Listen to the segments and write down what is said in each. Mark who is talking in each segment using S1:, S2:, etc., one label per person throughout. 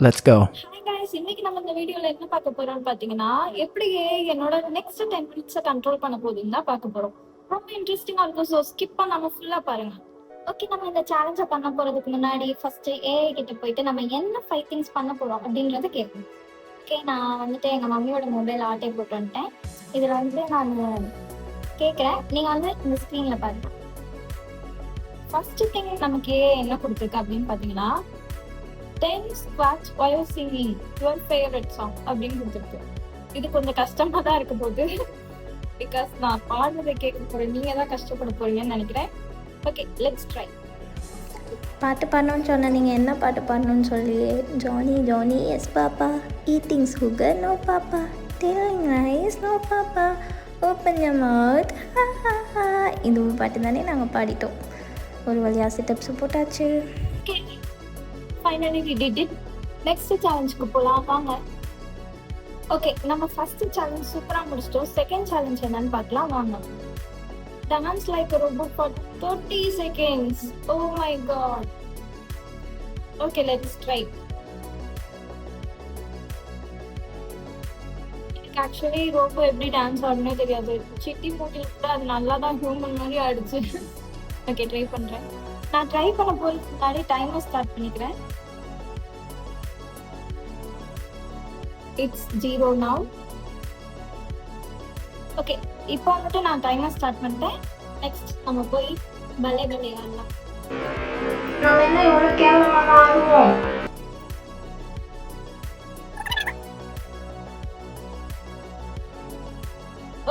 S1: Let's go.
S2: Hi guys, இன்னைக்கு நம்ம இந்த வீடியோல என்ன பார்க்க போறோம்னு பாத்தீங்கன்னா, எப்படி என்னோட நெக்ஸ்ட் 10 மினிட்ஸை கண்ட்ரோல் பண்ண போகுதுன்னு தான் பார்க்க போறோம். ரொம்ப இன்ட்ரெஸ்டிங்கா இருக்கும். ஸோ ஸ்கிப் பண்ணாம ஃபுல்லா பாருங்க. ஓகே, நம்ம இந்த சேலஞ்சை பண்ண போறதுக்கு முன்னாடி ஃபர்ஸ்ட் ஏஐ கிட்ட போயிட்டு நம்ம என்ன 5 திங்ஸ் பண்ண போறோம் அப்படின்றத கேட்கணும். ஓகே, நான் வந்துட்டு எங்க மம்மியோட மொபைல் ஆட்டை போட்டு வந்துட்டேன். இதுல வந்து நான் கேட்குறேன், நீங்க வந்து இந்த ஸ்க்ரீன்ல பாருங்க. ஃபர்ஸ்ட் திங் நமக்கு ஏஐ என்ன கொடுத்துருக்கு அப்படின்னு பாத்தீங்கன்னா, 10 squats while singing your favorite song அப்படின்னு கொடுத்துருக்கு. இது கொஞ்சம் கஷ்டமா தான் இருக்க போகுது. பிகாஸ் நான் பாடுறதை கேட்க போறேன், நீங்க தான் கஷ்டப்பட போறீங்கன்னு நினைக்கிறேன். Okay, let's try.
S3: பாட்டு பாடணும்னு சொன்ன நீங்கள் என்ன பாட்டு பாடணும்னு சொல்லியே. Johnny Johnny yes papa, eating sugar no papa, telling rice no papa, open your mouth. இது ஒரு பாட்டு தானே நாங்கள் பாடிட்டோம். ஒரு வழியாக சிட்டப்ஸ் போட்டாச்சு.
S2: Okay, finally we did it. Next சேலஞ்சுக்கு போலாம் வாங்க. ஓகே, நம்ம ஃபர்ஸ்ட் சேலஞ்ச் சூப்பரா முடிச்சிட்டோம். செகண்ட் சேலஞ்ச் என்னன்னு பார்க்கலாம் வாங்க. Dance like a robot for 30 seconds. Oh my god. Okay, let's try. எனக்கு ஆக்சுவலி ரோபோ எப்படி டான்ஸ் ஆடணும்னே தெரியாது. சிட்டி மூட்டில் கூட அது நல்லா தான் ஹியூமன் மாதிரி ஆடிச்சு. ஓகே, ட்ரை பண்றேன். நான் ட்ரை பண்ண போறதுக்கு முன்னாடி டைமர் ஸ்டார்ட் பண்ணிக்கிறேன். It's 0 now. ஓகே, இப்போ வந்துட்டு நான் டைமர் ஸ்டார்ட் பண்ணிட்டேன். நெக்ஸ்ட் நம்ம போய் பலே பலே ஆடலாம்.
S3: நான் என்ன இவ்வளோ கேவலமாக ஆடுவோம்.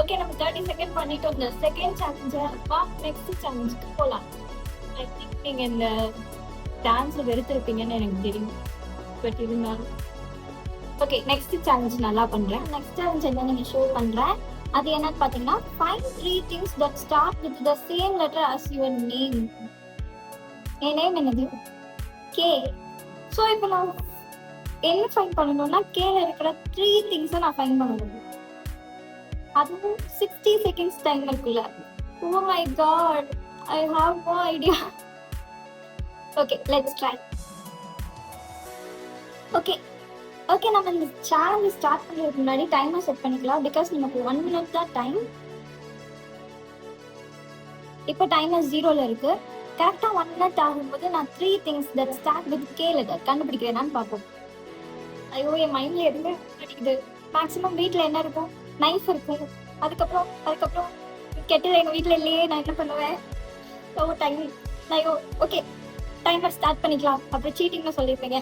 S2: ஓகே, நம்ம 30 செகண்ட் பண்ணிட்டோம். இந்த செகண்ட் சேலஞ்சை வா நெக்ஸ்ட் சேலஞ்சுக்கு போகலாம். ஐ திங்க் நீங்கள் இந்த டான்ஸை வெறுத்திருப்பீங்கன்னு எனக்கு தெரியும். பட் இருந்தாலும் ஓகே, நெக்ஸ்ட் சேலஞ்ச் நல்லா பண்றேன். நெக்ஸ்ட் சேலஞ்ச் என்ன நீங்க ஷோ பண்றேன். அது என்னன்னு பாத்தீங்கன்னா, find 3 things that start with the same letter as your name. N name என்னது? கே. ஸோ இப்போ நான் என்ன ஃபைன் பண்ணணும்னா, கேல இருக்கிற 3 திங்ஸை நான் ஃபைன் பண்ணணும். அதுவும் 60 செகண்ட்ஸ் டைம் இருக்குல்ல. Oh my God, I have no idea. Okay, let's try. Okay, நம்ம இந்த சேலஞ்ச் ஸ்டார்ட் பண்ணுறதுக்கு முன்னாடி டைமர் செட் பண்ணிக்கலாம். பிகாஸ் நமக்கு 1 minute தான் டைம். இப்போ டைமர் 0ல இருக்கு. கரெக்டாக 1 minute ஆகும்போது நான் 3 things that start with K letter கண்டுபிடிக்கிறேன்னு பார்ப்போம். ஐயோ, என் மைண்ட்ல எதுவுமே கிடைக்குது. மேக்ஸிமம் வீட்டில் என்ன இருக்கும்? நைஃப் இருக்கும். அதுக்கப்புறம் கெட்டில் எங்கள் வீட்டில் இல்லையே, நான் என்ன பண்ணுவேன்? ஓ டைம். ஐயோ, ஓகே, டைமர் ஸ்டார்ட் பண்ணிக்கலாம். அப்புறம் சீட்டிங்னு சொல்லியிருப்பீங்க.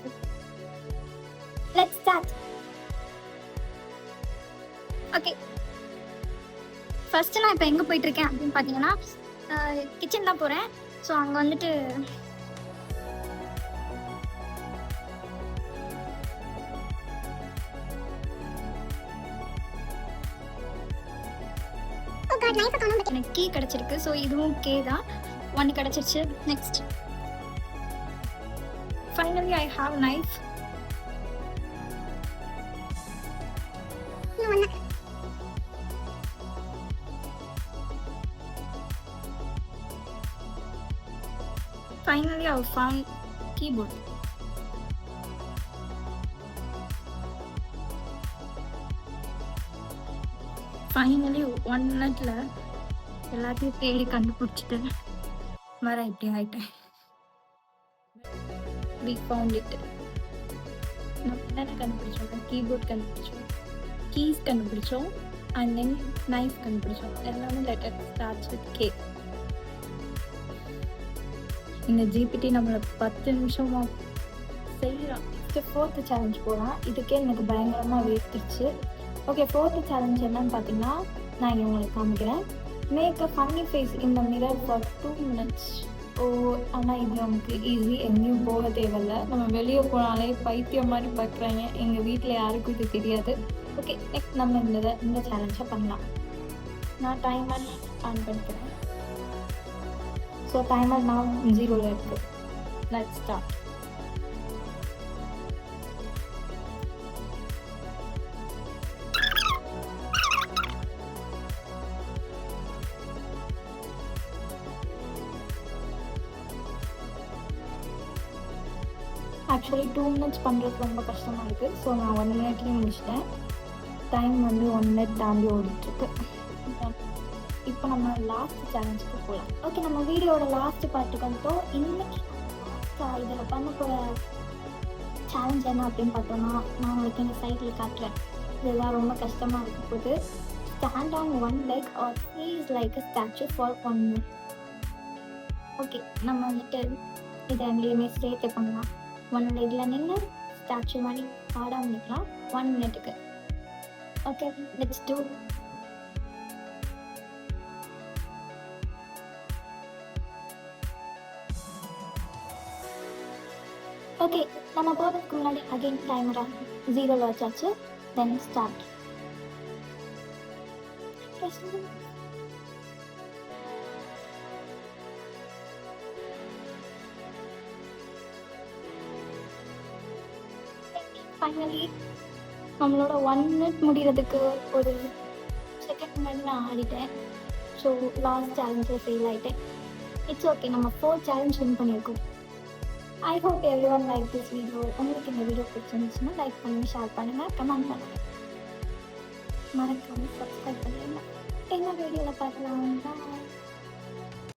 S2: Let's start. ஓகே, ஃபர்ஸ்ட் நான் இப்போ எங்கே போயிட்டு இருக்கேன் அப்படின்னு பார்த்தீங்கன்னா, கிச்சன் தான் போகிறேன். ஸோ அங்கே வந்துட்டு எனக்கு கீ கிடச்சிருக்கு. ஸோ இதுவும் கே தான். 1 கிடச்சிருச்சு. Next finally I have knife. Finally, I found keyboard. Finally, 1 minute எல்லாத்தையும் தேடி கண்டுபிடிச்சிட்டு வர இப்படி ஆயிட்டேன். We found it. நம்ம என்னென்ன கண்டுபிடிச்சோம்? கீபோர்ட் கண்டுபிடிச்சோம், கீஸ் கண்டுபிடிச்சோம், அண்ட் தென் நைஃப் கண்டுபிடிச்சோம். எல்லாமே லெட்டர் ஸ்டார்ட்ஸ் வித் கே. இந்த ஜிபிடி நம்மளை 10 நிமிஷமா செய்யலாம். ஃபோர்த்து சேலஞ்ச் போகலாம். இதுக்கே எனக்கு பயங்கரமாக வேர்த்துருச்சு. ஓகே, ஃபோர்த்து சேலஞ்ச் என்னன்னு பார்த்தீங்கன்னா, நான் இங்கே உங்களுக்கு காமிக்கிறேன். Make a funny face in the mirror for 2 minutes. Oh, ஆனால் இது நமக்கு ஈஸி. எங்கேயும் போக தேவையில்லை. நம்ம வெளியே போனாலே பைத்தியம் மாதிரி பார்க்குறாங்க. எங்கள் வீட்டில் யாருக்கும் இது தெரியாது. ஓகே, நெக்ஸ்ட் நம்ம இந்த சேலஞ்சை பண்ணலாம். நான் டைமர் ஆன் பண்ணிக்கிறேன். ஸோ டைமர் நான் 0ல இருக்கு. Let's start. ஆக்சுவலி 2 மினிட்ஸ் பண்ணுறது ரொம்ப கஷ்டமாக இருக்குது. ஸோ நான் 1 மினிட்லேயே முடிச்சிட்டேன். டைம் வந்து 1 மினிட் தாண்டி ஓடிட்டுருக்கு. இப்போ நம்ம லாஸ்ட் சேலஞ்சுக்கு போகலாம். ஓகே, நம்ம வீடியோட லாஸ்ட் பார்ட்டுக்கு வந்துட்டோம். இன்னைக்கு இதில் பண்ண போகிற சேலஞ்ச் என்ன அப்படின்னு பார்த்தோம்னா, நான் உங்களுக்கு இந்த சைடில் காட்டுறேன். இதெல்லாம் ரொம்ப கஷ்டமாக இருக்க போது. Stand on 1 leg or freeze like a statue for 1 minute. Okay, நம்ம வந்துட்டு இதை எங்கேயுமே சேர்த்து பண்ணலாம். 1 legல நின்று ஸ்டாச்சு மாதிரி ஆடாமல் நிற்கலாம் 1 மினிட்டுக்கு. Okay, let's do. ஓகே, நம்ம போகிறதுக்கு முன்னாடி அகெயின் டைமரை 0ல் வச்சாச்சு. தென் ஸ்டார்ட். ஃபைனலி நம்மளோட 1 மினிட் முடிகிறதுக்கு ஒரு செகண்ட் முன்னாடி நான் ஆடிட்டேன். ஸோ லாஸ்ட் சேலஞ்சில் ஃபெயில் ஆகிட்டேன். இட்ஸ் ஓகே, நம்ம 4 சேலஞ்ச் வின் பண்ணியிருக்கோம். I hope every one like this video. உங்களுக்கு இந்த வீடியோ பிடிச்சிருந்துச்சுன்னா லைக் பண்ணி ஷேர் பண்ணுங்கள், கமெண்ட் பண்ணுங்கள், மறக்காமல் சப்ஸ்கிரைப் பண்ணிடுங்க. என்ன வீடியோவில் பார்க்கலாம். பாய்.